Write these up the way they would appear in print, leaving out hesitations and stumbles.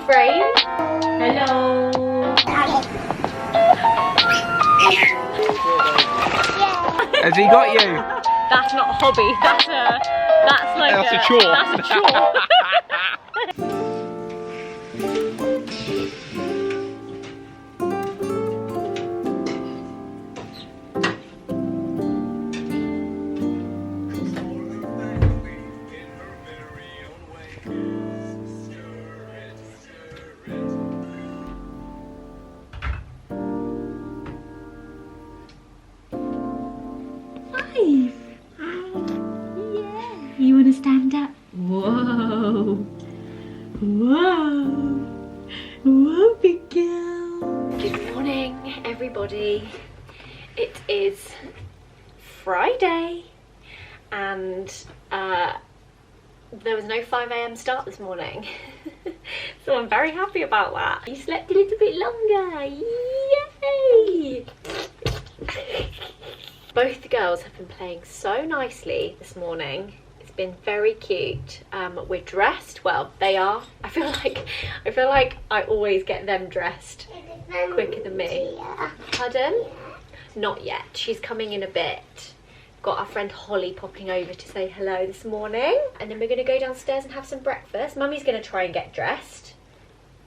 frame. Hello. Has he got you? That's not a hobby. That's like a chore. That's a chore. You want to stand up? Whoa. Whoa. Whoa, big girl. Good morning, everybody. It is Friday and there was no 5 AM start this morning. So I'm very happy about that. You slept a little bit longer. Yay! Both the girls have been playing so nicely this morning. It's been very cute. We're dressed. Well, they are. I feel like I always get them dressed quicker than me. Pardon? Not yet. She's coming in a bit. Got our friend Holly popping over to say hello this morning. And then we're going to go downstairs and have some breakfast. Mummy's going to try and get dressed.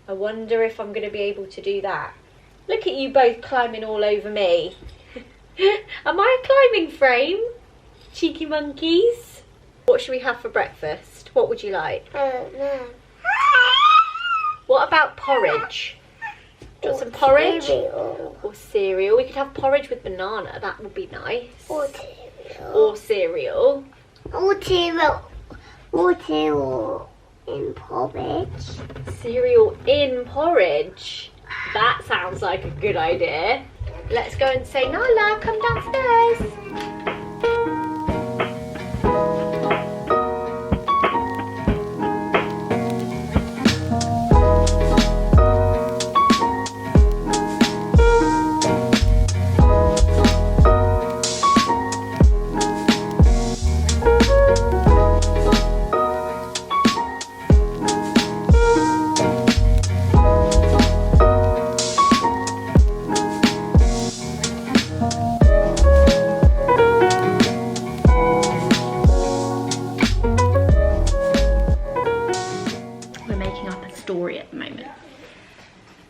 I wonder if I'm going to be able to do that. Look at you both climbing all over me. Am I a climbing frame? Cheeky monkeys. What should we have for breakfast? What would you like? No. What about porridge? Do you want some porridge? Cereal. Or cereal? We could have porridge with banana. That would be nice. Or cereal. Or cereal. Or cereal. Or cereal in porridge. Cereal in porridge. That sounds like a good idea. Let's go and say, Nala, come downstairs.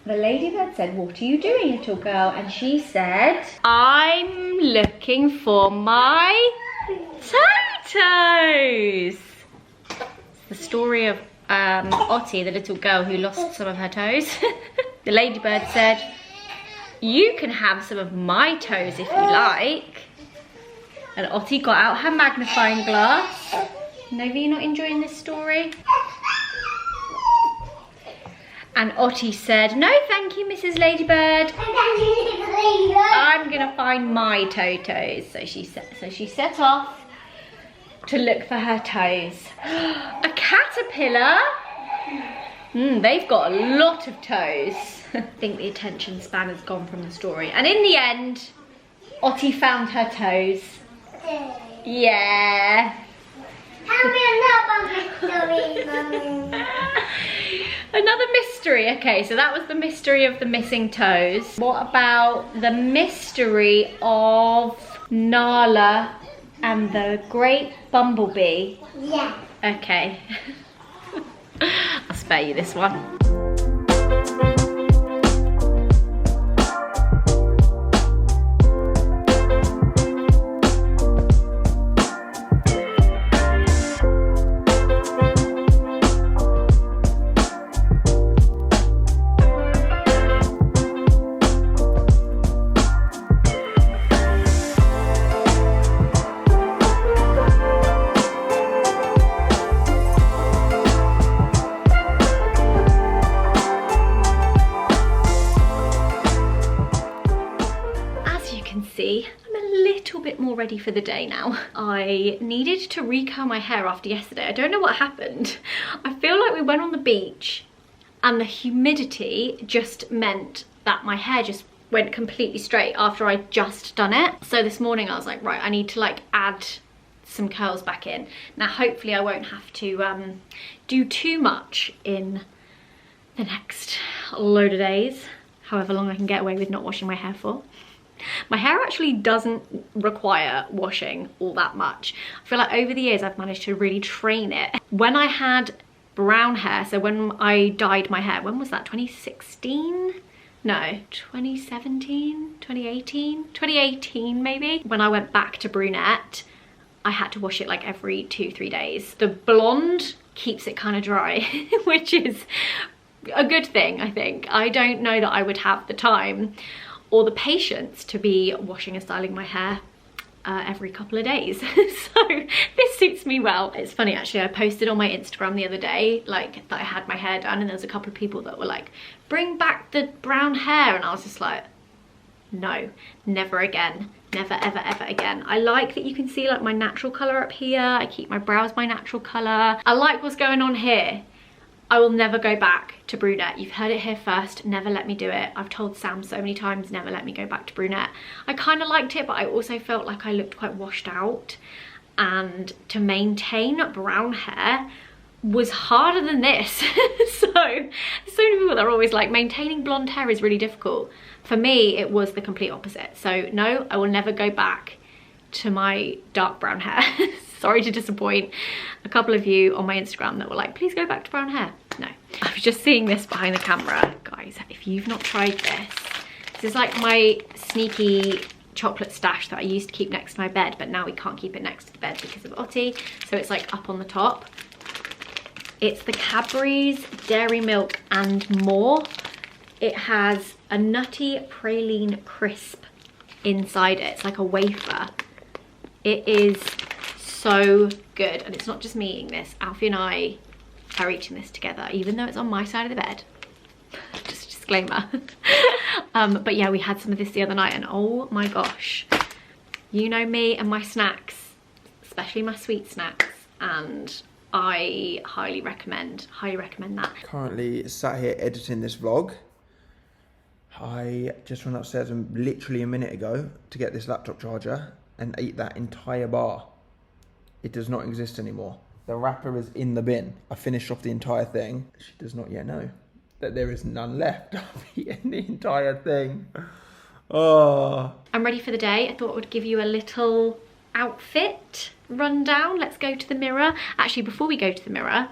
The ladybird said, what are you doing, little girl? And she said, I'm looking for my toes. It's the story of Ottie, the little girl who lost some of her toes. The ladybird said, you can have some of my toes if you like. And Ottie got out her magnifying glass. Nova, you not enjoying this story? And Ottie said, no thank you, Mrs. Ladybird. I'm gonna find my toes. So she set off to look for her toes. A caterpillar? They've got a lot of toes. I think the attention span has gone from the story. And in the end, Ottie found her toes. Yeah. Tell me another mystery, Mummy. Another mystery. Okay, so that was the mystery of the missing toes. What about the mystery of Nala and the great bumblebee? Yeah. Okay. I'll spare you this one. Ready for the day now. I needed to recurl my hair after yesterday. I don't know what happened. I feel like we went on the beach and the humidity just meant that my hair just went completely straight after I'd just done it. So this morning I was like, right, I need to like add some curls back in. Now hopefully I won't have to do too much in the next load of days, however long I can get away with not washing my hair for. My hair actually doesn't require washing all that much. I feel like over the years I've managed to really train it. When I had brown hair, so when I dyed my hair, when was that, 2016? No, 2017, 2018, 2018 maybe. When I went back to brunette, I had to wash it like every 2-3 days. The blonde keeps it kind of dry, which is a good thing, I think. I don't know that I would have the time or the patience to be washing and styling my hair every couple of days. So this suits me well. It's funny actually, I posted on my Instagram the other day like that I had my hair done, and there was a couple of people that were like, bring back the brown hair, and I was just like, no, never again. Never ever ever again. I like that you can see like my natural colour up here. I keep my brows my natural colour. I like what's going on here. I will never go back to brunette. You've heard it here first. Never let me do it. I've told Sam so many times, never let me go back to brunette. I kind of liked it, but I also felt like I looked quite washed out. And to maintain brown hair was harder than this. So many people that are always like, maintaining blonde hair is really difficult. For me, it was the complete opposite. So no, I will never go back to my dark brown hair. Sorry to disappoint a couple of you on my Instagram that were like, please go back to brown hair. No, I was just seeing this behind the camera. Guys, if you've not tried this is like my sneaky chocolate stash that I used to keep next to my bed, but now we can't keep it next to the bed because of Otti. So it's like up on the top. It's the Cadbury's Dairy Milk and More. It has a nutty praline crisp inside it. It's like a wafer. It is so good, and it's not just me eating this. Alfie and I are eating this together, even though it's on my side of the bed. Just a disclaimer. But yeah, we had some of this the other night, and oh my gosh, you know me and my snacks, especially my sweet snacks, and I highly recommend that. Currently sat here editing this vlog. I just went upstairs literally a minute ago to get this laptop charger and ate that entire bar. It does not exist anymore. The wrapper is in the bin. I finished off the entire thing. She does not yet know that there is none left. I've eaten the entire thing. Oh. I'm ready for the day. I thought I would give you a little outfit rundown. Let's go to the mirror. Actually, before we go to the mirror,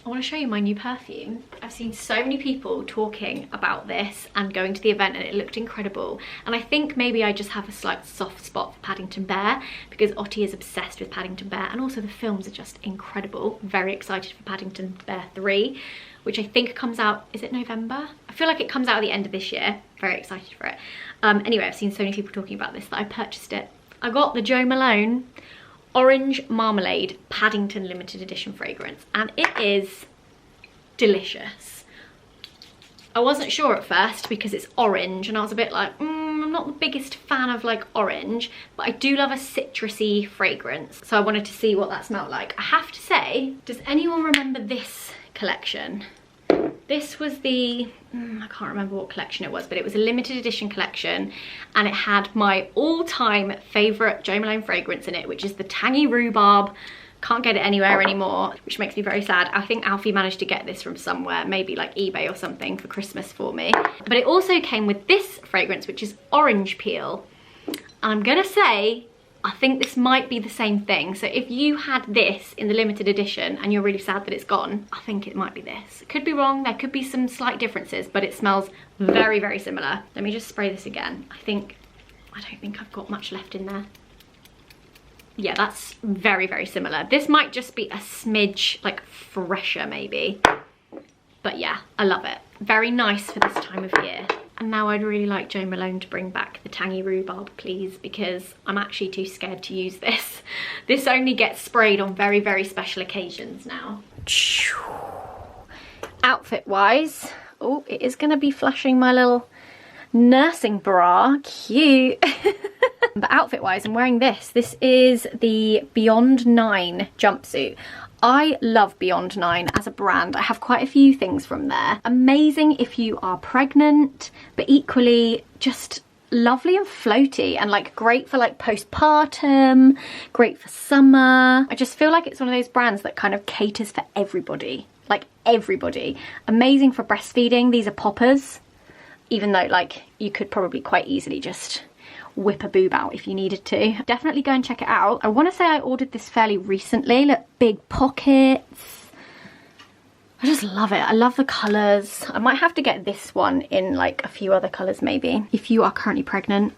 I want to show you my new perfume. I've seen so many people talking about this and going to the event, and it looked incredible. And I think maybe I just have a slight soft spot for Paddington Bear because Otti is obsessed with Paddington Bear, and also the films are just incredible. Very excited for Paddington Bear 3, which I think comes out, is it November? I feel like it comes out at the end of this year. Very excited for it. Anyway, I've seen so many people talking about this that I purchased it. I got the Jo Malone Orange Marmalade Paddington limited edition fragrance, and it is delicious. I wasn't sure at first because it's orange, and I was a bit like, I'm not the biggest fan of like orange, but I do love a citrusy fragrance, so I wanted to see what that smelled like. I have to say, does anyone remember this collection? This was the, I can't remember what collection it was, but it was a limited edition collection, and it had my all-time favourite Jo Malone fragrance in it, which is the Tangy Rhubarb. Can't get it anywhere anymore, which makes me very sad. I think Alfie managed to get this from somewhere, maybe like eBay or something, for Christmas for me. But it also came with this fragrance, which is Orange Peel. And I'm gonna say, I think this might be the same thing. So if you had this in the limited edition and you're really sad that it's gone, I think it might be this. Could be wrong, there could be some slight differences, but it smells very, very similar. Let me just spray this again. I don't think I've got much left in there. Yeah, that's very, very similar. This might just be a smidge like fresher maybe. But yeah, I love it. Very nice for this time of year. And now I'd really like Jo Malone to bring back the Tangy Rhubarb, please, because I'm actually too scared to use this. This only gets sprayed on very, very special occasions now. Outfit-wise, oh, it is going to be flashing my little nursing bra. Cute. But outfit-wise, I'm wearing this. This is the Beyond 9 jumpsuit. I love Beyond 9 as a brand. I have quite a few things from there. Amazing if you are pregnant, but equally just lovely and floaty, and like great for like postpartum, great for summer. I just feel like it's one of those brands that kind of caters for everybody. Like everybody. Amazing for breastfeeding. These are poppers, even though like you could probably quite easily just whip a boob out if you needed to. Definitely go and check it out. I want to say I ordered this fairly recently. Look, big pockets. I just love it. I love the colours. I might have to get this one in like a few other colours maybe. If you are currently pregnant,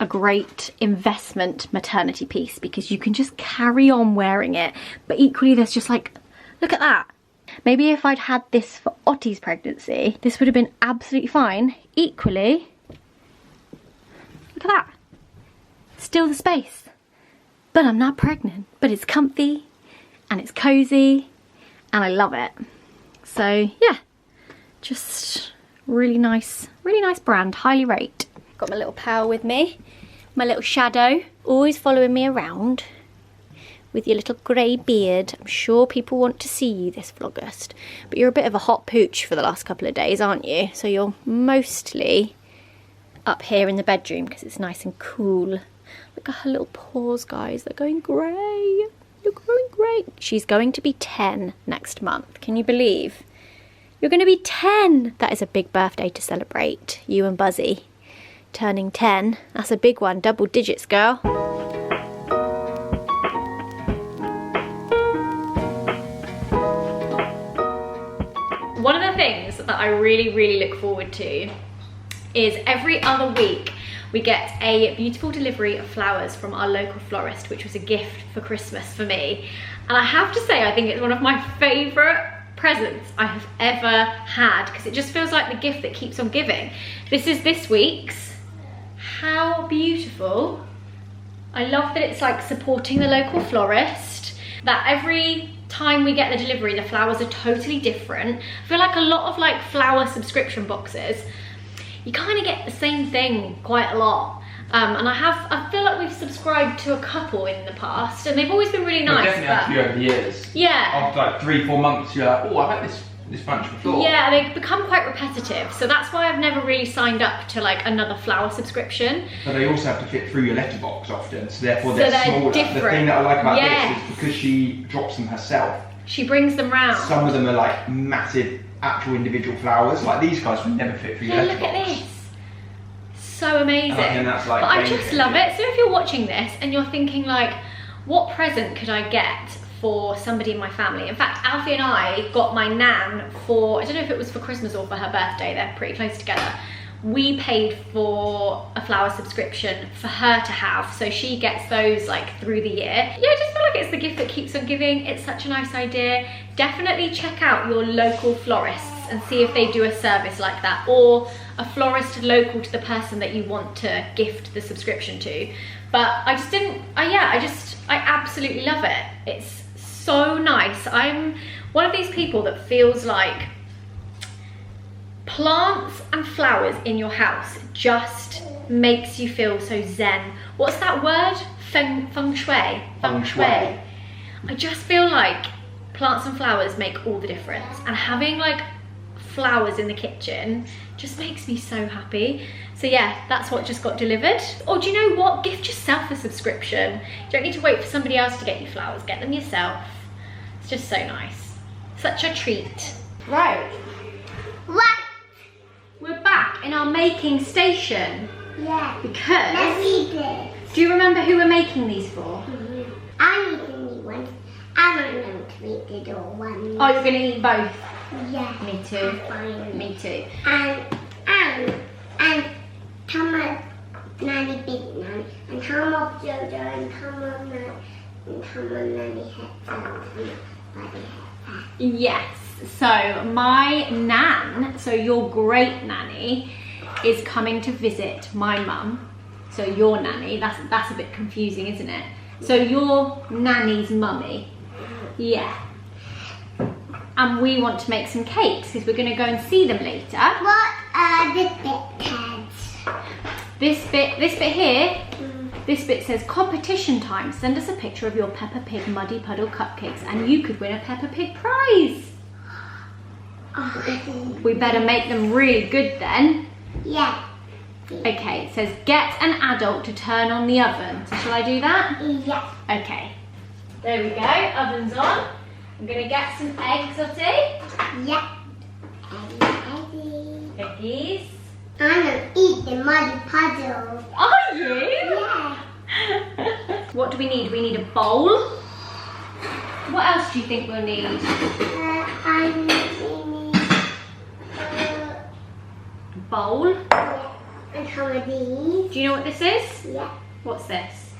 a great investment maternity piece, because you can just carry on wearing it. But equally there's just like, look at that. Maybe if I'd had this for Ottie's pregnancy, this would have been absolutely fine. Equally, look at that. Still the space. But I'm not pregnant. But it's comfy and it's cozy and I love it. So yeah, just really nice brand, highly rate. Got my little pal with me, my little shadow, always following me around with your little grey beard. I'm sure people want to see you this Vlogust, but you're a bit of a hot pooch for the last couple of days, aren't you? So you're mostly up here in the bedroom because it's nice and cool. Look at her little paws, guys. They're going grey. You're growing grey. She's going to be 10 next month. Can you believe? You're going to be 10. That is a big birthday to celebrate. You and Buzzy turning 10. That's a big one. Double digits, girl. One of the things that I really look forward to is every other week we get a beautiful delivery of flowers from our local florist, which was a gift for Christmas for me. And I have to say, I think it's one of my favourite presents I have ever had, because it just feels like the gift that keeps on giving. This is this week's. How beautiful. I love that it's like supporting the local florist, that every time we get the delivery the flowers are totally different. I feel like a lot of like flower subscription boxes, you kind of get the same thing quite a lot. And I feel like we've subscribed to a couple in the past and they've always been really nice. Definitely have to over the years. Yeah. After like 3-4 months you're like, oh, I've had this bunch before. Yeah, they become quite repetitive. So that's why I've never really signed up to like another flower subscription. But they also have to fit through your letterbox often, so therefore they're smaller. Different. The thing that I like about this is because she drops them herself. She brings them round. Some of them are like massive actual individual flowers. Like these guys would never fit through your letterbox. Look at this. So amazing. And that's like, but I just love it. So if you're watching this and you're thinking like, what present could I get for somebody in my family? In fact, Alfie and I got my nan for, I don't know if it was for Christmas or for her birthday, they're pretty close together. We paid for a flower subscription for her to have, so she gets those like through the year. Yeah, I just feel like it's the gift that keeps on giving. It's such a nice idea. Definitely check out your local florists and see if they do a service like that, or a florist local to the person that you want to gift the subscription to. But I just didn't, I absolutely love it. It's so nice. I'm one of these people that feels like plants and flowers in your house just makes you feel so zen. What's that word? Feng shui? Feng shui. I just feel like plants and flowers make all the difference. And having like flowers in the kitchen just makes me so happy. So yeah, that's what just got delivered. Or do you know what? Gift yourself a subscription. You don't need to wait for somebody else to get you flowers. Get them yourself. It's just so nice. Such a treat. Right. What? We're back in our making station. Yeah. Because... Let's eat this. Do you remember who we're making these for? I'm eating the ones. I want them to eat the little ones. Oh, you're going to eat both? Yeah. Me too. Fine. Me too. And Tama Nanny Big Nanny and Tama Jojo and Tama Nanny Headphones and Buddy Headphones. Yes. So my nan, so your great nanny, is coming to visit my mum. So your nanny, that's a bit confusing, isn't it? So your nanny's mummy. Yeah. And we want to make some cakes because we're going to go and see them later. What are the bit tags? This bit here, this bit says competition time. Send us a picture of your Peppa Pig Muddy Puddle cupcakes and you could win a Peppa Pig prize. Oh. We better make them really good then. Yeah. Okay, it says get an adult to turn on the oven. So shall I do that? Yeah. Okay. There we go, oven's on. I'm gonna get some eggs, Otti. Yeah. Eddie. Cookies. I'm gonna eat the muddy puddle. Are you? Yeah. What do we need? We need a bowl. What else do you think we'll need? I need A bowl. yeah, and some of these. Do you know what this is? Yeah. What's this?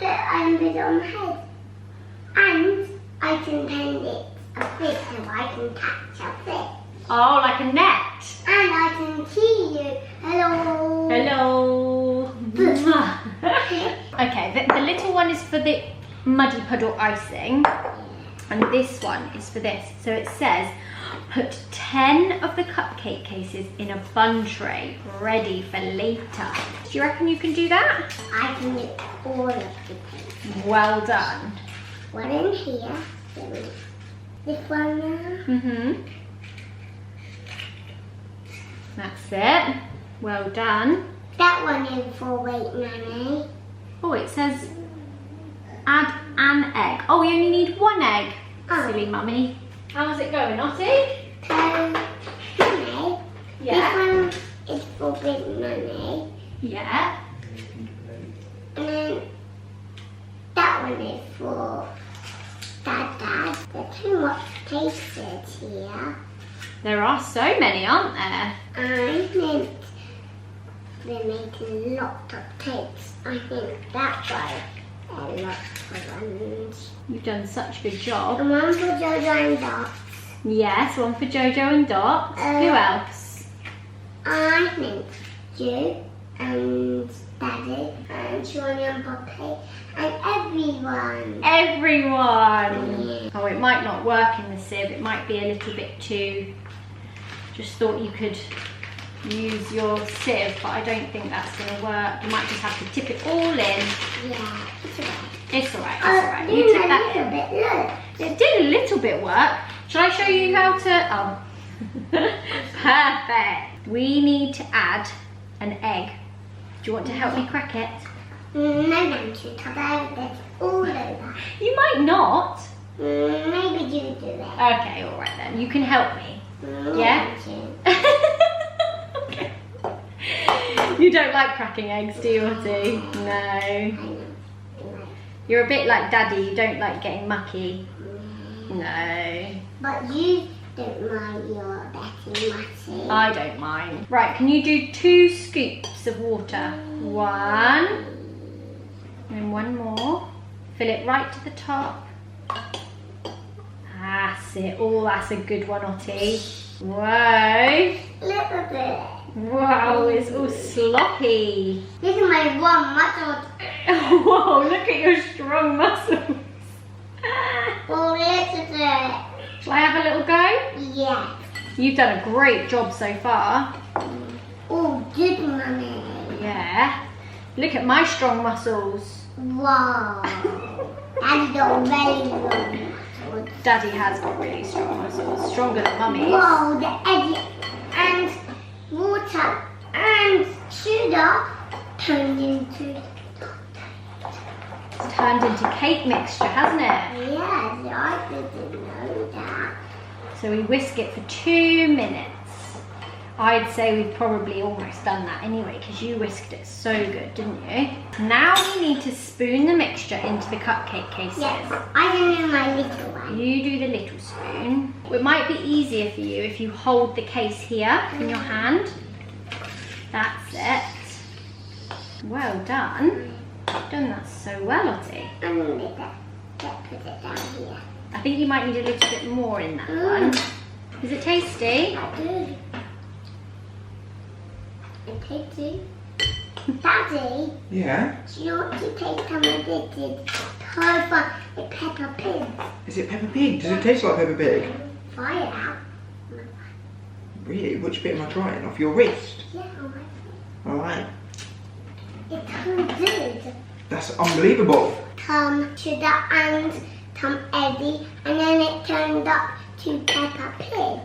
I'm with on my head. And I can bend it a bit so I can catch a fish. Oh, like a net. And I can see you. Hello. Hello. Okay, the little one is for the muddy puddle icing. And this one is for this. So it says, put 10 of the cupcake cases in a bun tray, ready for later. Do you reckon you can do that? I can do all of the things. Well done. One in here. This one now. That's it. Well done. That one is for weight, Nanny. Oh, it says add an egg. Oh, we only need one egg. Oh. Silly mummy. How's it going, Ottie? Nanny. Yeah. This one is for big Nanny. Yeah. And then that one is for Dad. There's too much cases here. There are so many, aren't there? I think they're making lots of cakes. I think that's why a lot of ones. You've done such a good job. And one for Jojo and Dot. Yes, one for Jojo and Dot. Who else? I think you and Daddy and Shawnee and Poppy and everyone. Everyone. Yeah. Oh, it might not work in the sieve. It might be a little bit too... Just thought you could use your sieve, but I don't think that's going to work. You might just have to tip it all in. Yeah, It's alright, it's alright. You did tip a that little in. bit, look. It did a little bit work. Shall I show you how to... Oh. Perfect. We need to add an egg. Do you want to help me crack it? No, thank you, because I have this all over. You might not. Maybe you do it. Okay, alright then. You can help me. Yeah? Thank you. Okay. You don't like cracking eggs, do you, Ottie? No. I know. You're a bit like Daddy, you don't like getting mucky. No. But you don't mind your Betty Matty. I don't mind. Right, can you do 2 scoops of water? 1. And 1 more. Fill it right to the top. That's it. Oh, that's a good one, Ottie. Whoa. Little bit. Wow, it's all sloppy. This is my one muscle. Whoa, look at your strong muscles. Oh, little bit. Shall I have a little go? Yeah. You've done a great job so far. Oh, good, Mummy. Yeah. Look at my strong muscles. Wow. Daddy got very long muscles. Daddy has got really strong muscles. Stronger than Mummy's. Whoa, the egg and water and sugar turned into... It's turned into cake mixture, hasn't it? Yes, I didn't know that. So we whisk it for 2 minutes. I'd say we've probably almost done that anyway, because you whisked it so good, didn't you? Now we need to spoon the mixture into the cupcake cases. Yes, I can do my little one. You do the little spoon. It might be easier for you if you hold the case here in your hand. That's it. Well done. You've done that so well, Ottie. I'm going to put it down here. I think you might need a little bit more in that one. Is it tasty? I do. It tasty. Daddy, Yeah? do you want to taste some of this? Peppa Pig. Is it Peppa Pig? Does it taste like Peppa Pig? Try it out. Really? Which bit am I trying? Off your wrist? Yeah, Alright. it's so good. That's unbelievable. Some sugar and some Eddie, and then it turned up to Peppa Pig.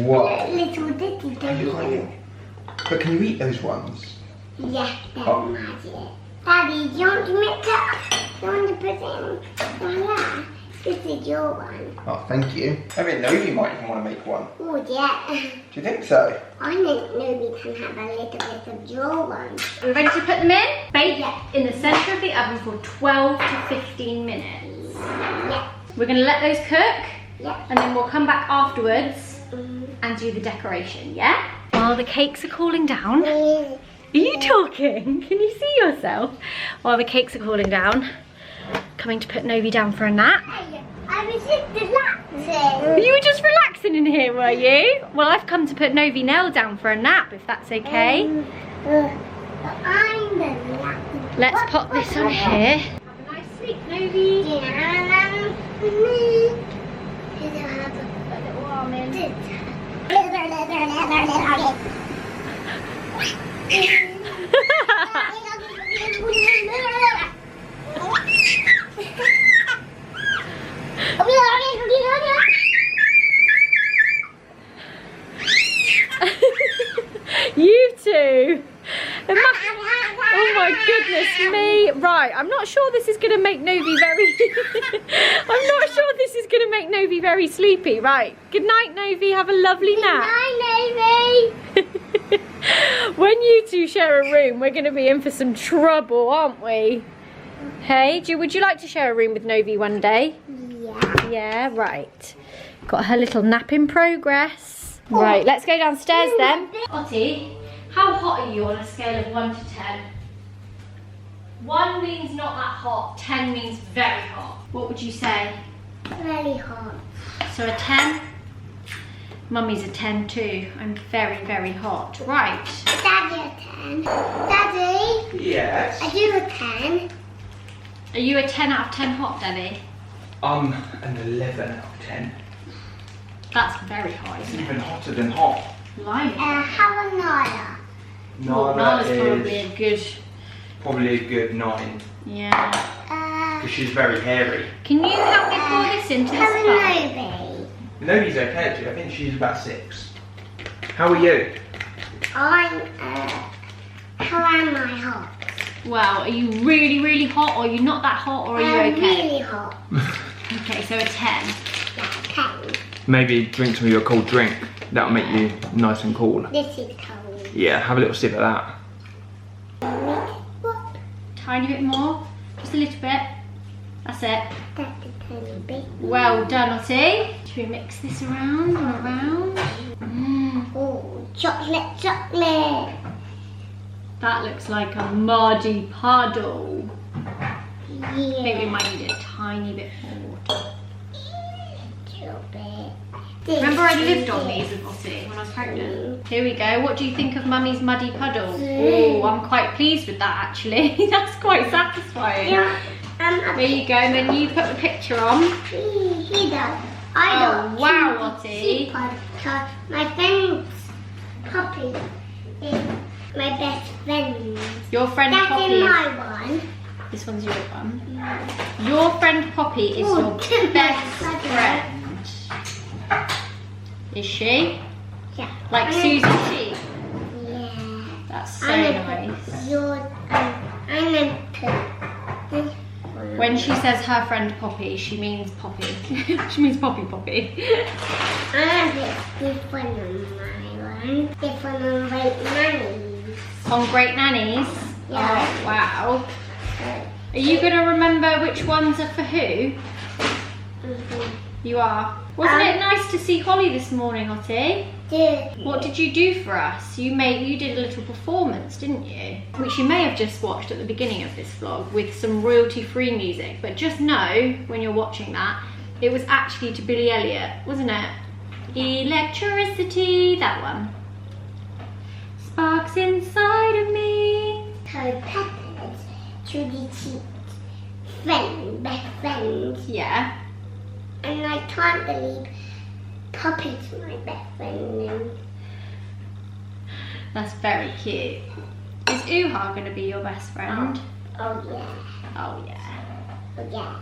What? Little ditty baby. But can you eat those ones? Yeah, that's Oh. magic. Daddy, do you want to mix it up? Do you want to put it in? Voila. This is your one. Oh, thank you. I didn't know you might even want to make one. Oh, yeah. Do you think so? I didn't know we can have a little bit of your one. Are we ready to put them in? Bake in the centre of the oven for 12 to 15 minutes. Yeah. We're going to let those cook. Yeah. And then we'll come back afterwards and do the decoration, yeah? While the cakes are cooling down. Are you talking? Can you see yourself? While the cakes are cooling down, coming to put Novi down for a nap. I was just relaxing. You were just relaxing in here, were you? Well, I've come to put Novi Nell down for a nap, if that's okay. I'm relaxing. Let's pop this on here. Have a nice sleep, Novi. Put a little arm in. You two. Oh my goodness me. Right, I'm not sure this is going to make Novi very... I'm not sure this is going to make Novi very sleepy. Right, good night, Novi. Have a lovely nap. Good night, Novi. When you two share a room, we're going to be in for some trouble, aren't we? Hey, would you like to share a room with Novi one day? Yeah. Yeah, right. Got her little nap in progress. Right, let's go downstairs then. Ottie, how hot are you on a scale of 1 to 10? 1 means not that hot, 10 means very hot. What would you say? Very hot. So a 10? Mummy's a 10 too. I'm very, very hot. Right. Daddy a 10. Daddy? Yes? Are you a 10? Are you a 10 out of 10 hot, Daddy? I'm an 11 out of 10. That's very hot, It's isn't even it? hotter than hot. Blimey. How a Nala? Nala's probably a good 9. Yeah. Because she's very hairy. Can you help me pour this into this How bowl? a Novi? Novi's okay actually. I think she's about 6. How are you? How am I hot? Well, are you really, really hot, or are you not that hot, or are you okay? Really hot. Okay, so a 10. Yeah, 10. Maybe drink some of your cold drink. That'll make you nice and cool. This is cold. Yeah, have a little sip of that. What? Tiny bit more, just a little bit. That's it. That's a tiny bit. Well done, Ottie. Should we mix this around and around? Oh, chocolate, chocolate. That looks like a muddy puddle. Yeah. Maybe we might need a tiny bit more. Little bit. Remember I lived on these with Ottie when I was pregnant? Here we go. What do you think of Mummy's muddy puddle? Oh, I'm quite pleased with that actually. That's quite satisfying. Yeah. There you go, and then you put the picture on. He does. Oh, wow, Ottie. My friend's puppy is my best friend. Your friend That's Poppy. in my one. This one's your one. Your friend Poppy is your best friend. Is she? Yeah. Like Susie T? Yeah. That's so nice. I'm a put. When she says her friend Poppy, she means Poppy. She means Poppy Poppy. I'm this one on my one. This one on Great Nannies. On Great Nannies? Yeah. Oh, wow. Are you going to remember which ones are for who? You are. Wasn't it nice to see Holly this morning, Ottie? What did you do for us? You did a little performance, didn't you? Which you may have just watched at the beginning of this vlog with some royalty-free music. But just know, when you're watching that, it was actually to Billy Elliot, wasn't it? Electricity, that one. Sparks inside of me. So Pepper's Judy Cheek's friend, best friend. Yeah. And I can't believe Poppy's my best friend now. That's very cute. Is Uha going to be your best friend? Oh yeah. Oh yeah. Oh yeah.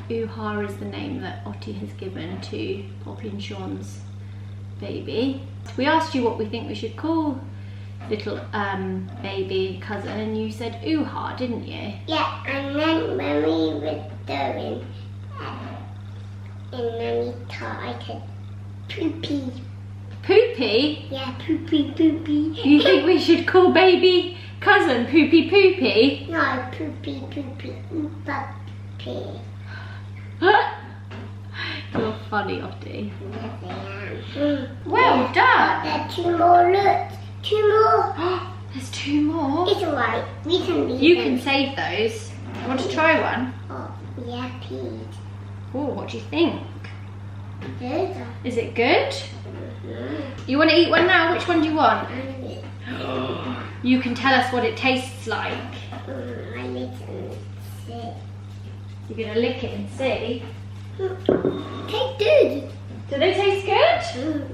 Uha is the name that Ottie has given to Poppy and Sean's baby. We asked you what we think we should call little baby cousin, and you said Uha, didn't you? Yeah, and then when we were doing And Nanny thought I said poopy. Poopy? Yeah, poopy, poopy. You think we should call baby cousin Poopy Poopy? No, poopy, poopy, puppy. You're funny, Ottie. Yes, I am. Well done. There are 2 more, look. 2 more. There's 2 more. It's alright. We can leave You them. can save those. Want to try one? Oh, yeah, please. Oh, what do you think? Good. Is it good? You want to eat one now? Which one do you want? You can tell us what it tastes like. I listen. You're going to lick it and see. Tastes good. Do they taste good?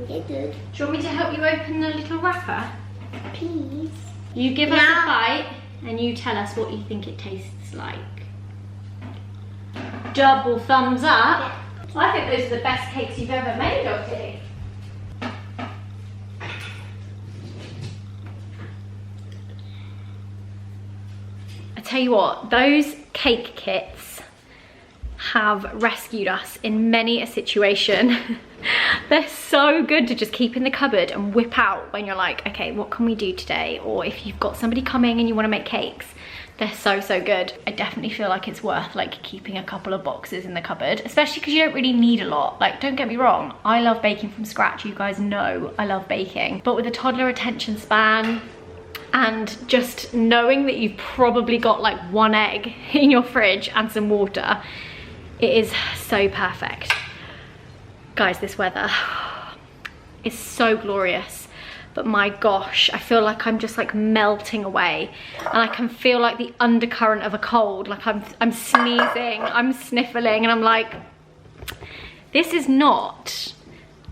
They're good. Do you want me to help you open the little wrapper? Please. You give us a bite and you tell us what you think it tastes like. Double thumbs up. I think those are the best cakes you've ever made, Ottie. I tell you what, those cake kits have rescued us in many a situation. They're so good to just keep in the cupboard and whip out when you're like, okay, what can we do today? Or if you've got somebody coming and you want to make cakes. They're so good. I definitely feel like it's worth like keeping a couple of boxes in the cupboard, especially because you don't really need a lot. Like, don't get me wrong, I love baking from scratch. You guys know I love baking, but with a toddler attention span and just knowing that you've probably got like 1 egg in your fridge and some water, it is so perfect. Guys, this weather is so glorious. But my gosh, I feel like I'm just like melting away, and I can feel like the undercurrent of a cold. Like I'm sneezing, I'm sniffling, and I'm like, this is not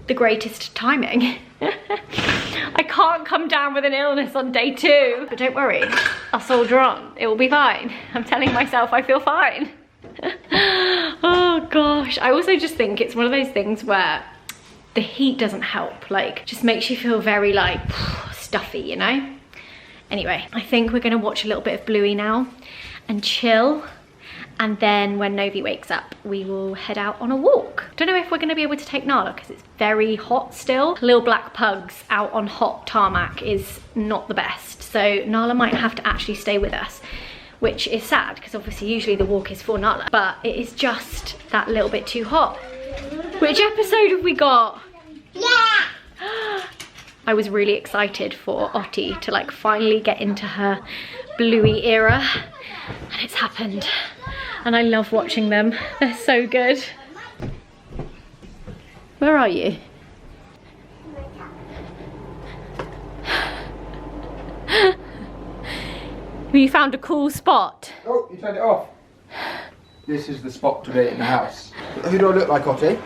the greatest timing. I can't come down with an illness on day 2. But don't worry, I'll soldier on. It will be fine. I'm telling myself I feel fine. Oh gosh. I also just think it's one of those things where the heat doesn't help, like just makes you feel very like stuffy, you know? Anyway, I think we're gonna watch a little bit of Bluey now and chill, and then when Novi wakes up we will head out on a walk. Don't know if we're gonna be able to take Nala because it's very hot still. Little black pugs out on hot tarmac is not the best, so Nala might have to actually stay with us, which is sad because obviously usually the walk is for Nala, but it is just that little bit too hot. Which episode have we got? Yeah. I was really excited for Ottie to like finally get into her Bluey era, and it's happened. And I love watching them. They're so good. Where are you? You found a cool spot. Oh, you turned it off. This is the spot to be in the house. Who do I look like, Ottie?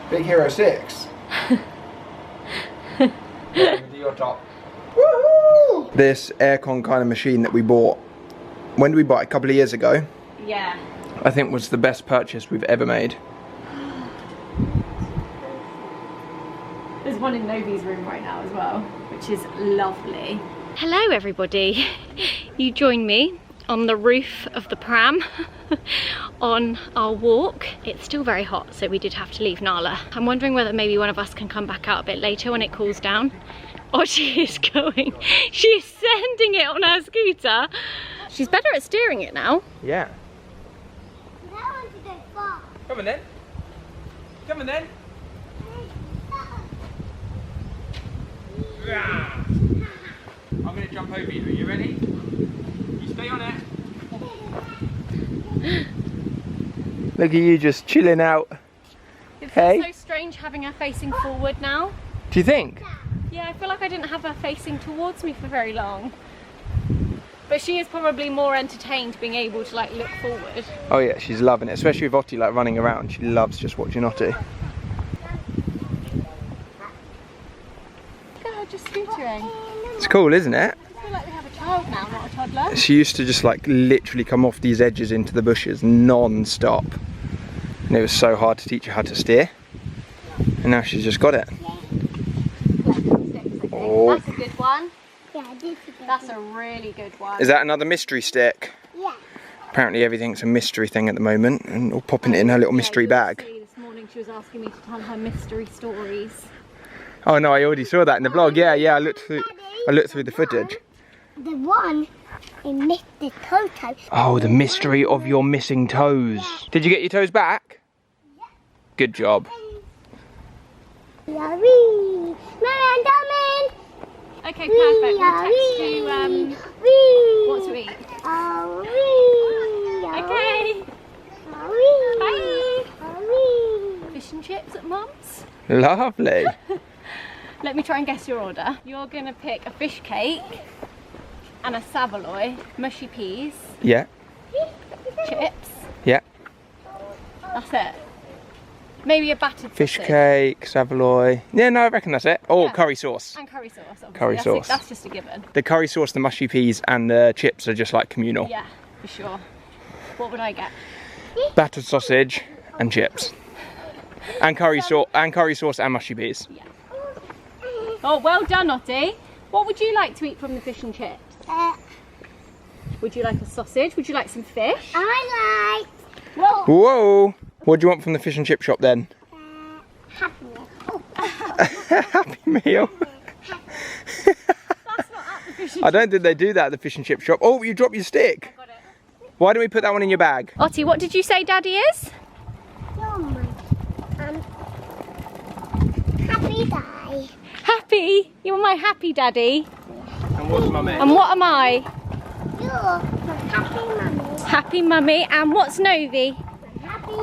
Big Hero 6. Your top. Woohoo! This aircon kind of machine that we bought. When did we buy it? A couple of years ago. Yeah. I think was the best purchase we've ever made. There's one in Novi's room right now as well, which is lovely. Hello everybody. You join me on the roof of the pram on our walk. It's still very hot, so we did have to leave Nala. I'm wondering whether maybe one of us can come back out a bit later when it cools down. Oh, she is going. She's sending it on her scooter. She's better at steering it now. Yeah. I want to go far. Come on then. Come on then. I'm going to jump over you. Are you ready? You stay on it. Look at you just chilling out. It feels Hey. so strange having her facing forward now. Do you think? Yeah, I feel like I didn't have her facing towards me for very long. But she is probably more entertained being able to like look forward. Oh yeah, she's loving it, especially with Ottie like running around. She loves just watching Ottie. Look at her just scootering. It's cool, isn't it? I feel like we have a child now, not a toddler. She used to just like literally come off these edges into the bushes non-stop. And it was so hard to teach her how to steer. And now she's just got it. Oh. That's a good one. Yeah, this is That's a really good one. Is that another mystery stick? Yeah. Apparently everything's a mystery thing at the moment, and all popping it in her little mystery bag. This morning she was asking me to tell her mystery stories. Oh no, I already saw that in the vlog. Yeah, I looked through the footage. The one in Mr. Toto. Oh, the mystery of your missing toes. Did you get your toes back? Yeah. Good job. Yummy. Man, coming. Okay, perfect. We'll text you what to eat. Okay. Bye. Fish and chips at Mum's. Lovely. Let me try and guess your order. You're gonna pick a fish cake and a saveloy, mushy peas, Yeah. chips. Yeah. That's it. Maybe a battered Fish sausage. cake, saveloy. Yeah, no, I reckon that's it. Oh, Yeah. curry sauce. And curry sauce, obviously. Curry sauce. That's just a given. The curry sauce, the mushy peas, and the chips are just like communal. Yeah, for sure. What would I get? Battered sausage and chips. And curry sauce and mushy peas. Yeah. Oh, well done, Ottie. What would you like to eat from the fish and chips? Would you like a sausage? Would you like some fish? I Well, Whoa! What do you want from the fish and chip shop then? like happy. Happy Meal. that's not at the fish and I don't think they do that at the fish and chip shop. Oh, you dropped your stick. Got it. Why don't we put that one in your bag? Ottie, what did you say Daddy is? You're my happy day. Happy. You're my happy daddy. And what's mummy? And what am I? You're my happy mummy. Happy mummy. And what's Novi? Happy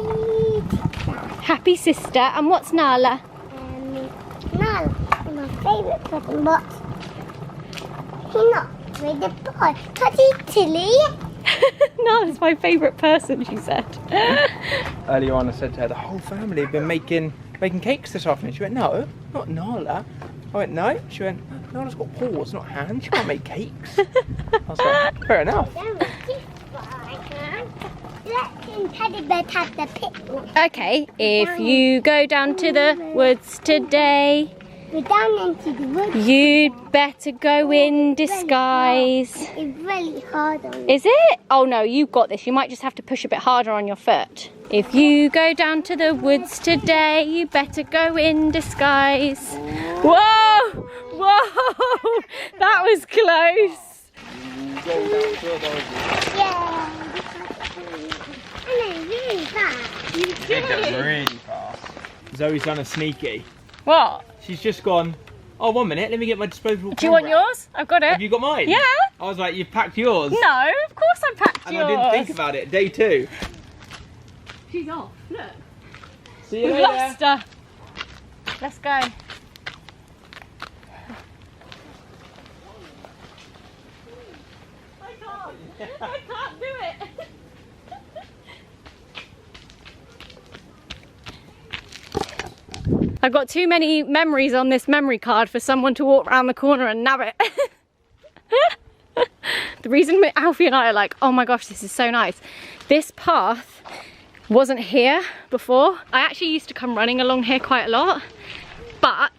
sister. Happy sister. And what's Nala? Nala, my favourite person, but he's not with the boy, because he's silly. Nala's my favourite person, she said. Earlier on I said to her, the whole family have been making cakes this afternoon. She went, no, not Nala. I went, no. She went, Nala's got paws, not hands. She can't make cakes. I was like, fair enough. Let Teddy Bear have the picnic. Okay, if you go down to the woods today, We're down into the woods. you'd better go in disguise. It's really hard on you. Is it? Oh no, you've got this. You might just have to push a bit harder on your foot. If you go down to the woods today, you better go in disguise. Whoa! Whoa! That was close. Yeah. And then really fast. You did go really fast. Zoe's done a sneaky. What? She's just gone, oh, 1 minute, let me get my disposable Do you want camera. yours? I've got it. Have you got mine? Yeah. I was like, you've packed yours? No, of course I packed And yours. I didn't think about it. Day 2. She's off. Look. See you We later. lost her. Let's go. I can't do it. I've got too many memories on this memory card for someone to walk around the corner and nab it. The reason Alfie and I are like, oh my gosh, this is so nice. This path wasn't here before. I actually used to come running along here quite a lot, but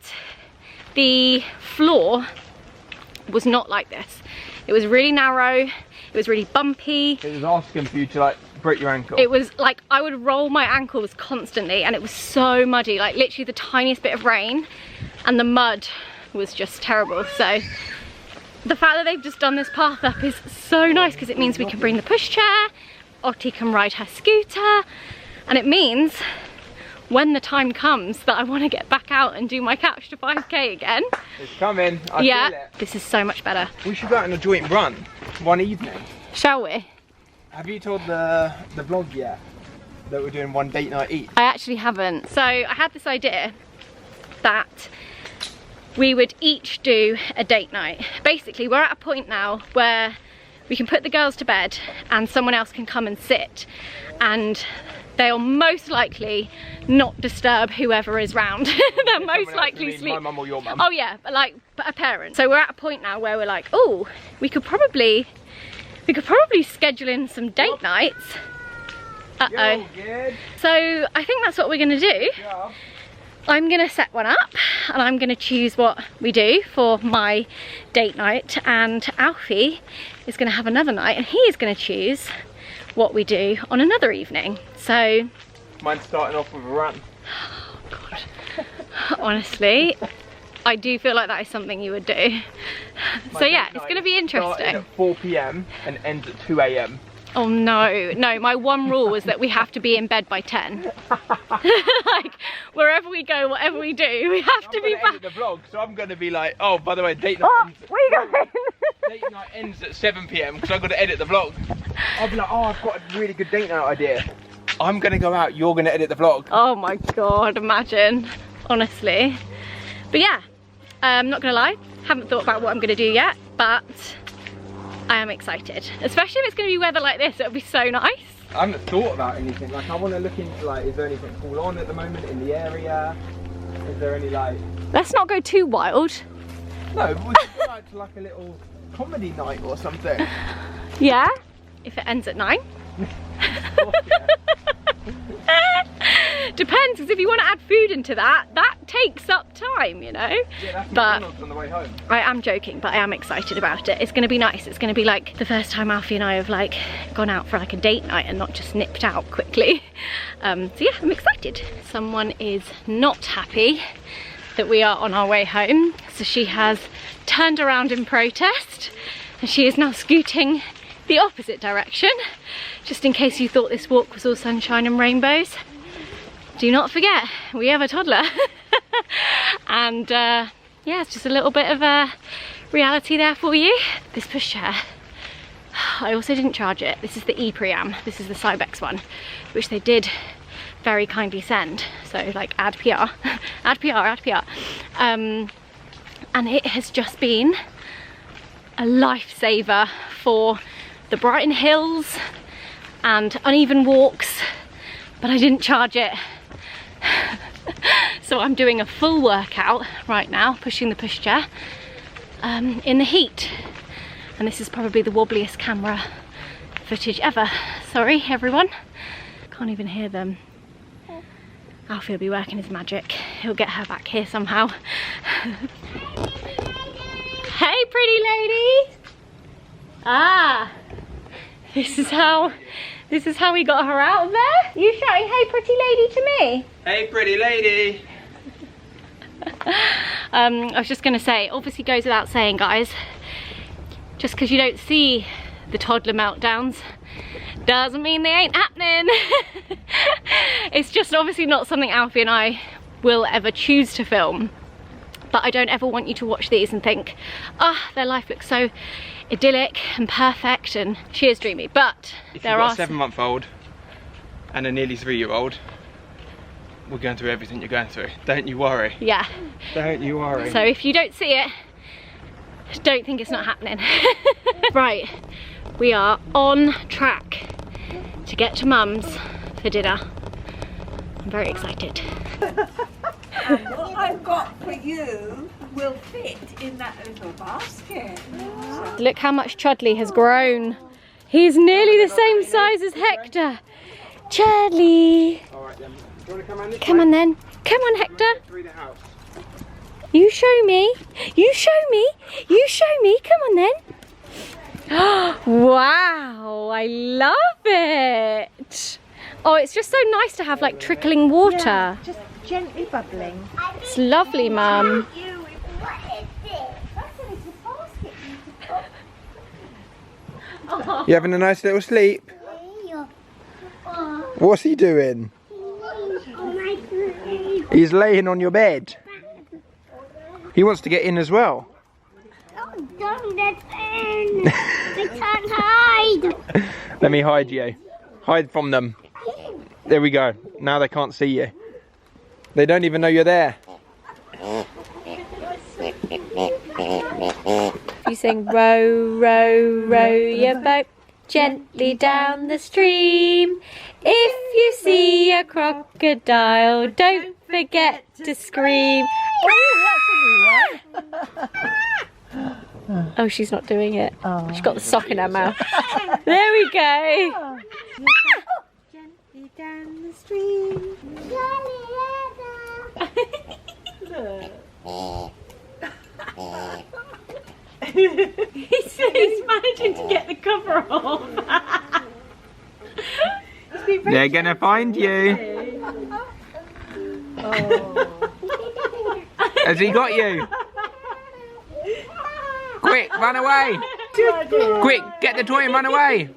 the floor was not like this. It was really narrow, it was really bumpy. It was asking for you to like break your ankle. It was like I would roll my ankles constantly, and it was so muddy, like literally the tiniest bit of rain and the mud was just terrible. So the fact that they've just done this path up is so nice, because it means we can bring the pushchair, Ottie can ride her scooter, and it means when the time comes that I want to get back out and do my couch to 5k again. It's coming. I feel Yeah, it. this is so much better. We should go out on a joint run one evening. Shall we? Have you told the vlog yet that we're doing one date night each? I actually haven't. So I had this idea that we would each do a date night. Basically, we're at a point now where we can put the girls to bed and someone else can come and sit, and they'll most likely not disturb whoever is round. They'll most likely sleep. My mum or your mum? Oh yeah, but like a parent. So we're at a point now where we're like, oh, we could probably schedule in some date nights. Uh-oh. Good. So I think that's what we're gonna do. Yeah. I'm gonna set one up and I'm gonna choose what we do for my date night, and Alfie is gonna have another night and he is gonna choose what we do on another evening. So mine's starting off with a run. Oh God. Honestly, I do feel like that is something you would do. So yeah, it's going to be interesting. Starting at 4 PM and ends at 2 AM. Oh no, no, my one rule was that we have to be in bed by 10. Like, wherever we go, whatever we do, we have to be back. I'm going to edit the vlog, so I'm going to be like, oh, by the way, date night ends where are you going? date night ends at 7 PM because I've got to edit the vlog. I'll be like, oh, I've got a really good date night idea. I'm going to go out, you're going to edit the vlog. Oh my God, imagine, honestly. But yeah, I'm not going to lie, haven't thought about what I'm going to do yet, but I am excited. Especially if it's going to be weather like this, it'll be so nice. I haven't thought about anything. Like, I want to look into, like, is there anything cool on at the moment in the area? Is there any, like... Let's not go too wild. No, but we could go out to, like, a little comedy night or something. Yeah? If it ends at 9? Oh, yeah. Depends, because if you want to add food into that, that takes up time, you know? Yeah, that's but McDonald's on the way home. I am joking, but I am excited about it. It's going to be nice. It's going to be like the first time Alfie and I have like gone out for like a date night and not just nipped out quickly. So yeah, I'm excited. Someone is not happy that we are on our way home, so she has turned around in protest and she is now scooting the opposite direction. Just in case you thought this walk was all sunshine and rainbows, do not forget we have a toddler. And yeah, it's just a little bit of a reality there for you. This pushchair, I also didn't charge it. This is the e-pream, this is the Cybex one, which they did very kindly send. So like add PR, add PR, add PR. And it has just been a lifesaver for the Brighton Hills and uneven walks, but I didn't charge it. So I'm doing a full workout right now, pushing the pushchair in the heat. And this is probably the wobbliest camera footage ever. Sorry, everyone. Can't even hear them. Alfie will be working his magic. He'll get her back here somehow. Hey, pretty lady. Ah, this is how we got her out of there. You shouting, hey, pretty lady to me? Hey, pretty lady. I was just gonna say, obviously goes without saying, guys, just because you don't see the toddler meltdowns doesn't mean they ain't happening. It's just obviously not something Alfie and I will ever choose to film. But I don't ever want you to watch these and think, ah, their life looks so idyllic and perfect and she is dreamy. But if there you've are got a 7-month-old and a nearly 3-year-old, we're going through everything you're going through. Don't you worry. Yeah. Don't you worry. So if you don't see it, don't think it's not happening. Right, we are on track to get to Mum's for dinner. I'm very excited. And what I've got for you will fit in that little basket. Look how much Chudley has grown. He's nearly the same size as Hector. Chudley. Alright then. Do you want to come on this Come way? on then. Come on, Hector. Through the house. You show me. You show me. You show me. Come on then. Wow, I love it. Oh, it's just so nice to have like trickling water. Yeah, just gently bubbling. It's lovely, Mum. What is this? That's a little basket. You having a nice little sleep? What's he doing? Oh my goodness. He's laying on your bed. He wants to get in as well. Oh, don't let in. I can't hide. Let me hide you. Hide from them. There we go. Now they can't see you. They don't even know you're there. You sing row, row, row your boat gently down the stream. If you see a crocodile, don't forget to scream. Oh, she's not doing it. Oh. She's got the sock in her mouth. There we go. Gently down the stream. He's managing to get the cover off. be very They're gonna find you. Oh. Has he got you? Quick, run away! Quick, get the toy and run away!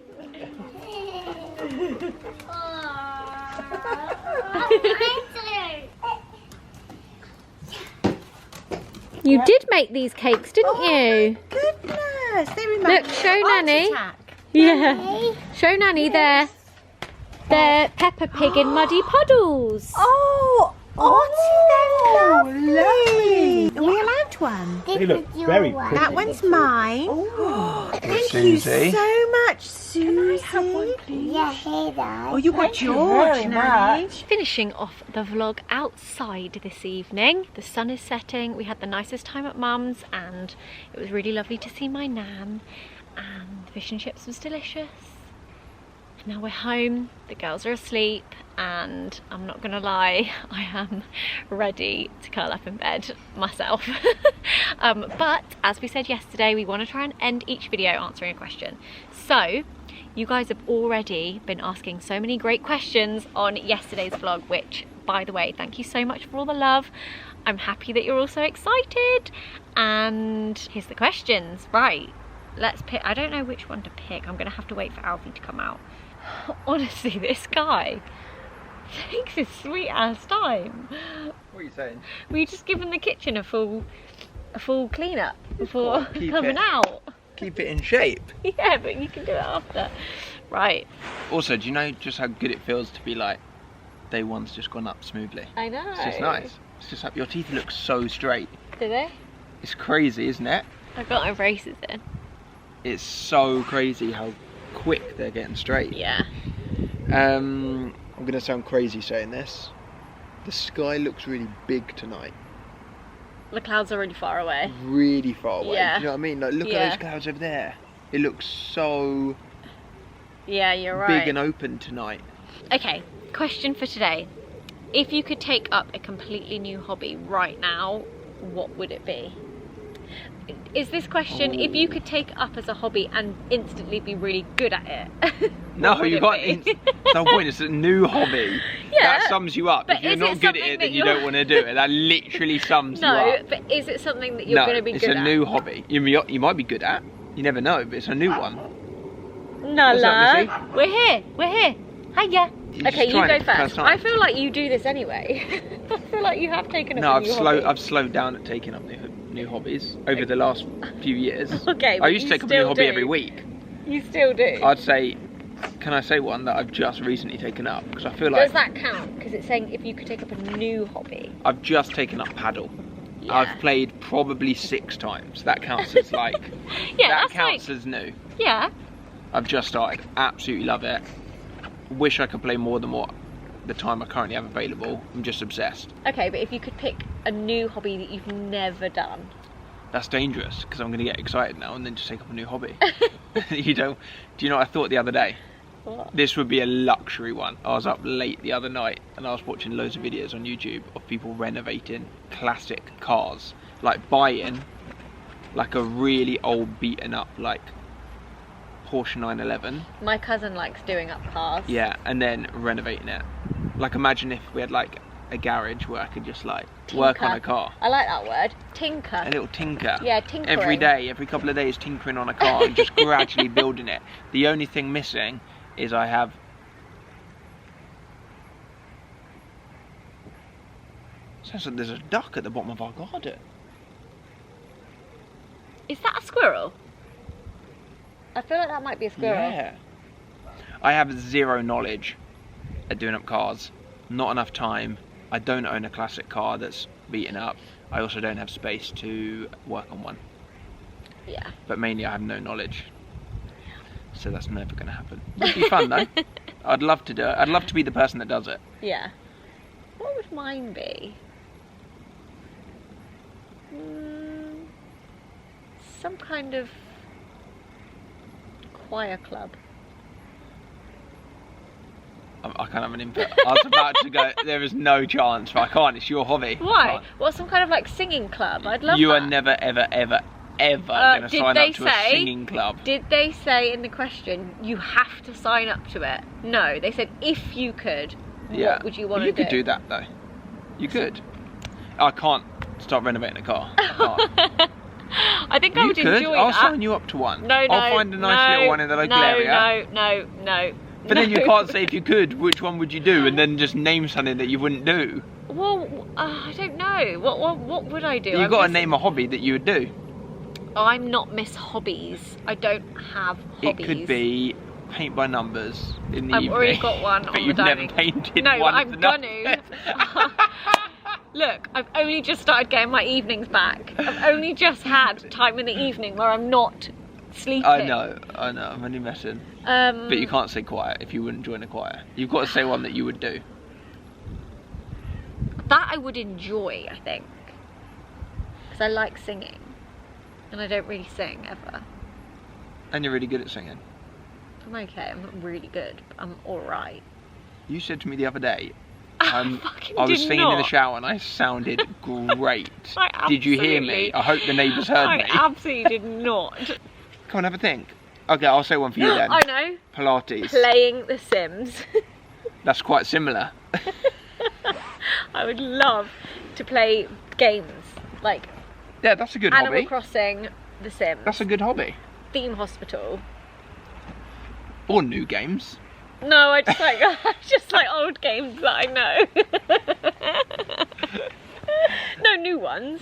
You did make these cakes, didn't you? Goodness, they remind Look, me show of Art Nanny. Attack. Yeah. Show Nanny their Peppa Pig in muddy puddles. Oh, Auntie, they're lovely. Are we allowed one? They look very pretty. That one's mine. Oh, thank you Susie. so much, Susie. Can I have one, please? Yeah, here, Dad. Oh, you got George, Nanny. Finishing off the vlog outside this evening. The sun is setting. We had the nicest time at Mum's and it was really lovely to see my nan, and the fish and chips was delicious. Now we're home, the girls are asleep, and I'm not gonna lie, I am ready to curl up in bed myself. But as we said yesterday, we want to try and end each video answering a question. So you guys have already been asking so many great questions on yesterday's vlog, which, by the way, thank you so much for all the love. I'm happy that you're all so excited. And here's the questions. Right, let's pick. I don't know which one to pick. I'm gonna have to wait for Alfie to come out. Honestly, this guy takes his sweet ass time. What are you saying? We just given the kitchen a full clean up before Keep coming it. out. Keep it in shape. Yeah, but you can do it after. Right. Also, do you know just how good it feels to be like, day one's just gone up smoothly? I know. It's just nice. It's just like, your teeth look so straight. Do they? It's crazy, isn't it? I've got my braces in. It's so crazy how quick they're getting straight. Yeah. I'm gonna sound crazy saying this. The sky looks really big tonight. The clouds are really far away. Really far away. Yeah. Do you know what I mean? Like, look Yeah. at those clouds over there. It looks so Yeah, you're right. big and open tonight. Okay, question for today. If you could take up a completely new hobby right now, what would it be? Is this question, if you could take up as a hobby and instantly be really good at it? No, what would you it got be? no point. It's a new hobby. Yeah, That sums you up. but If you're is not it good at something it, that then you you're- don't want to do it. That literally sums you No, up. but is it something that you're No, going to be it's good a at? new hobby. You might be good at. You never know, but it's a new one. No, What's up, Missy? We're here. Hiya. You're Okay, just you trying go it for the first. first time. I feel like you do this anyway. I feel like you have taken up No, a new hobby. I've slowed down at taking up new hobbies over the last few years. Okay, I but used to you take up a new still hobby do. every week. You still do. I'd say, can I say one that I've just recently taken up? Because I feel Does like that count? Because it's saying if you could take up a new hobby. I've just taken up paddle. Yeah. I've played probably 6 times. That counts as like, Yeah, that that's counts like, as new. yeah. I've just started. Absolutely love it. Wish I could play more than what the time I currently have available. I'm just obsessed. Okay, but if you could pick a new hobby that you've never done. That's dangerous because I'm going to get excited now and then just take up a new hobby. Do you know what I thought the other day? What? This would be a luxury one. I was up late the other night and I was watching loads of videos on YouTube of people renovating classic cars. Like buying like a really old beaten up like Porsche 911. My cousin likes doing up cars. Yeah, and then renovating it. Like imagine if we had like a garage where I could just like work on a car. I like that word. Tinker. A little tinker. Yeah, tinkering. Every day, every couple of days tinkering on a car and just gradually building it. The only thing missing is I have sounds like there's a duck at the bottom of our garden. Is that a squirrel? I feel like that might be a squirrel. Yeah. I have zero knowledge at doing up cars. Not enough time. I don't own a classic car that's beaten up. I also don't have space to work on one. Yeah. But mainly I have no knowledge. So that's never going to happen. It'd be fun though. I'd love to do it. I'd love to be the person that does it. Yeah. What would mine be? Some kind of choir club. I can't have an input. I was about to go, there is no chance. I can't, it's your hobby. Why? Well, some kind of like singing club. I'd love You that. are never, ever, ever, ever going to sign up to a singing club. Did they say in the question, you have to sign up to it? No, they said if you could, what would you want to do? You could do that though. You could. I can't start renovating a car. I can't. I think I would enjoy that. I'll sign you up to one. No, I'll find a nice little one in the local area. No. But then you can't say if you could, which one would you do? And then just name something that you wouldn't do. Well, I don't know. What would I do? You've got to name a hobby that you would do. I'm not Miss Hobbies. I don't have hobbies. It could be paint by numbers in the evening. I've already got one on the dining. But you've never painted no, one I'm gonna. Look, I've only just started getting my evenings back. I've only just had time in the evening where I'm not sleeping. I know, I'm only messing. But you can't say choir if you wouldn't join a choir. You've got to say one that you would do. That I would enjoy, I think. Because I like singing. And I don't really sing, ever. And you're really good at singing. I'm okay, I'm not really good, but I'm alright. You said to me the other day, I was singing in the shower and I sounded great. Did you hear me? I hope the neighbours heard me. I absolutely did not. Come on, have a think. Okay, I'll say one for you then. I know. Pilates. Playing The Sims. That's quite similar. I would love to play games like yeah, that's a good Animal hobby. Crossing, The Sims. That's a good hobby. Theme Hospital. Or new games. No, I just like old games that I know. No new ones.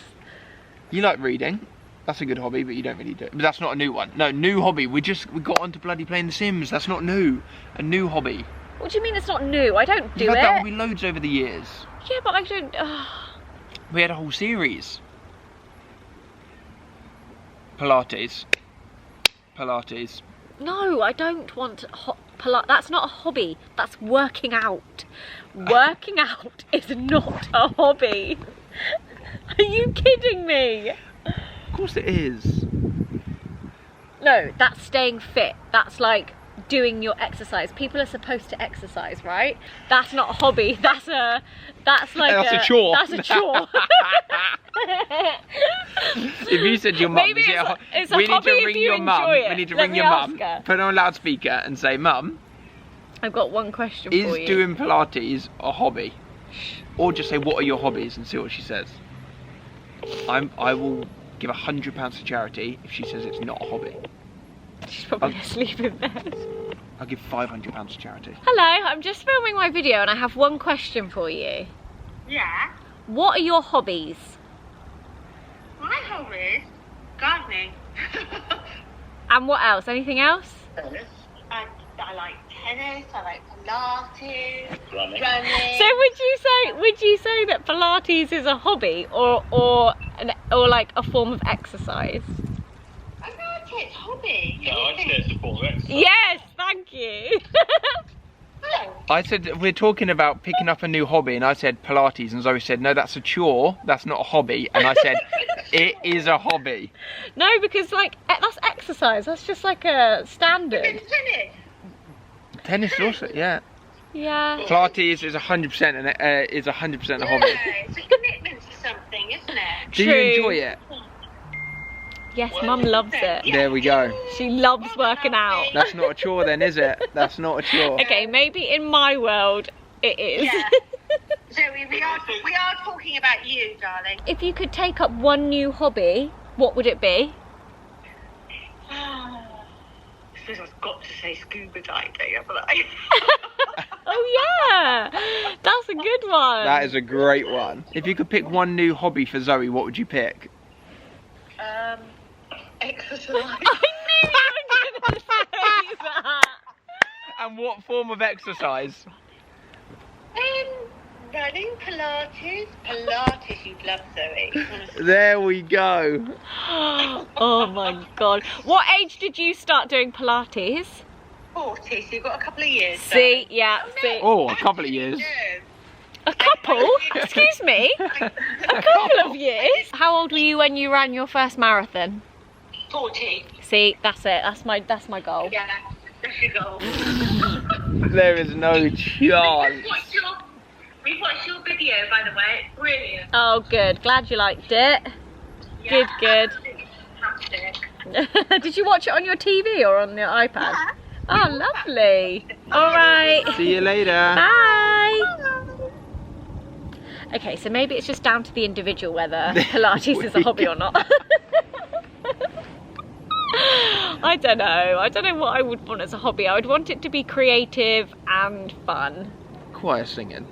You like reading. That's a good hobby, but you don't really do it. But that's not a new one. No, new hobby. We got on to bloody playing The Sims. That's not new. A new hobby. What do you mean it's not new? I don't do You've it. had that hobby loads over the years. Yeah, but I don't. We had a whole series. Pilates. No, I don't want that's not a hobby. That's working out. Working out is not a hobby. Are you kidding me? Of course it is. No, that's staying fit. That's like doing your exercise. People are supposed to exercise, right? That's not a hobby. That's a chore. That's a chore. If you said to your mum, it's a we need hobby to if ring you your mum. enjoy it. We need to Let ring me your ask mum, her. put her on loudspeaker and say, Mum, I've got one question for you. Is doing Pilates a hobby? Or just say, what are your hobbies, and see what she says. I will give £100 to charity if she says it's not a hobby. She's probably asleep in bed. I'll give £500 to charity. Hello, I'm just filming my video and I have one question for you. Yeah. What are your hobbies? My hobbies? Gardening. And what else? Anything else? I like tennis, I like Pilates, running. So would you say that Pilates is a hobby or like a form of exercise? I know it's a hobby. No, I'd say it's a form of exercise. Yes, thank you. I said, we're talking about picking up a new hobby, and I said Pilates, and Zoe said, no, that's a chore, that's not a hobby. And I said, it is a hobby. No, because like, that's exercise, that's just like a standard. Tennis. Tennis also, yeah. Yeah. Pilates is 100% and is 100% a hobby. Yeah, it's a commitment to something, isn't it? Do you enjoy it? Yes, Mum loves it. There we go. She loves working out. That's not a chore then, is it? That's not a chore. Okay, maybe in my world it is. Yeah. Zoe, we are talking about you, darling. If you could take up one new hobby, what would it be? I suppose I've got to say scuba diving, haven't I? Oh yeah, that's a good one. That is a great one. If you could pick one new hobby for Zoe, what would you pick? Exercise. I knew you were going to say that. And what form of exercise? Running, Pilates, you'd love, Zoe. Honestly. There we go. Oh my god. What age did you start doing Pilates? 40, so you've got a couple of years. See, yeah, see. Oh, a couple of years. A couple? Excuse me? A couple of years? How old were you when you ran your first marathon? 40. See, that's it. That's my goal. Yeah, that's your goal. There is no chance. We watched your video, by the way. It's brilliant. Oh, good. Glad you liked it. Yeah, Good. absolutely. fantastic. Did you watch it on your TV or on your iPad? Yeah. Oh, lovely. All right. See you later. Bye. Okay, so maybe it's just down to the individual whether Pilates is a hobby or not. I don't know. I don't know what I would want as a hobby. I would want it to be creative and fun. Choir singing.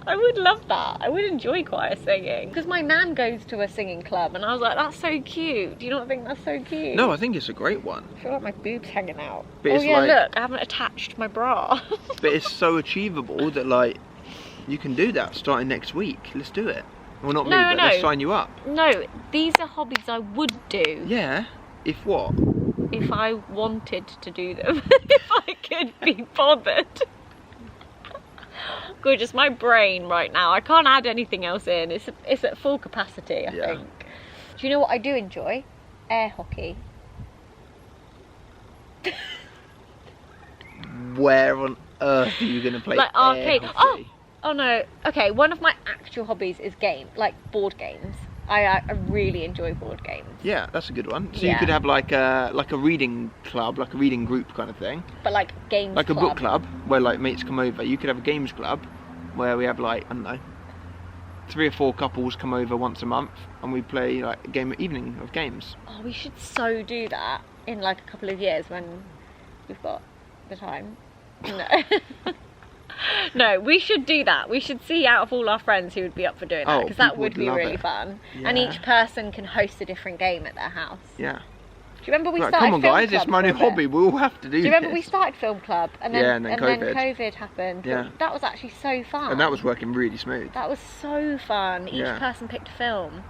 I would love that. I would enjoy choir singing. Because my nan goes to a singing club and I was like, that's so cute. Do you not think that's so cute? No, I think it's a great one. I feel like my boob's hanging out. But Oh it's yeah, like- look, I haven't attached my bra. But it's so achievable that like you can do that starting next week. Let's do it. Well, not me, No, but no. let's sign you up. No, these are hobbies I would do. Yeah. If what? If I wanted to do them. If I could be bothered. Gorgeous, my brain right now, I can't add anything else in. It's at full capacity, I Yeah. think. Do you know what I do enjoy? Air hockey. Where on earth are you going to play Like air arcade. hockey? Oh no. Okay, one of my actual hobbies is board games. I really enjoy board games. Yeah, that's a good one. So Yeah. you could have like a reading club, like a reading group kind of thing. But like games Like club. a book club where like mates come over. You could have a games club where we have like, I don't know, 3 or 4 couples come over once a month and we play like a evening of games. Oh, we should so do that in like a couple of years when we've got the time. No. No, we should do that. We should see out of all our friends who would be up for doing that, Oh, because that people would would be love really it. fun. And Yeah. each person can host a different game at their house. Yeah. Do you remember we Like, started come on film guys, club it's my new for a bit? hobby. We all have to do Do you remember this. we started film club and then, Yeah, and then COVID happened? But Yeah. that was actually so fun. And that was working really smooth. That was so fun. Each Yeah. person picked a film.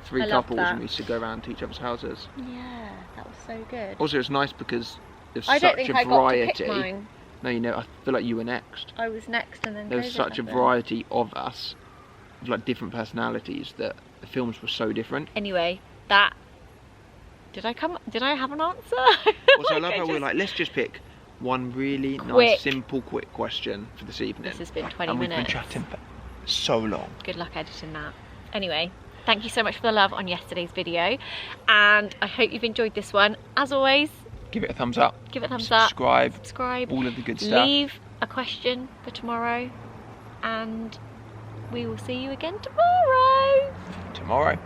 3 I loved couples that. and we used to go around to each other's houses. Yeah, that was so good. Also, it's nice because there's I such don't think a I got to variety. pick mine. No, you know, I feel like you were next. I was next and then There was COVID such a happened. variety of us, of like different personalities, that the films were so different. Anyway, that... Did I have an answer? Also, I love how we're like, let's just pick one really Quick. nice, simple, quick question for this evening. This has been 20 and minutes. we've been chatting for so long. Good luck editing that. Anyway, thank you so much for the love on yesterday's video, and I hope you've enjoyed this one. As always, Give it a thumbs up. give it a thumbs up, Subscribe. subscribe, All of the good stuff. leave a question for tomorrow, and we will see you again tomorrow. Tomorrow.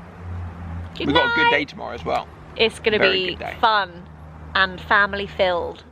Good We've got a good night. day tomorrow as well. It's going to Very be good day. fun and family filled.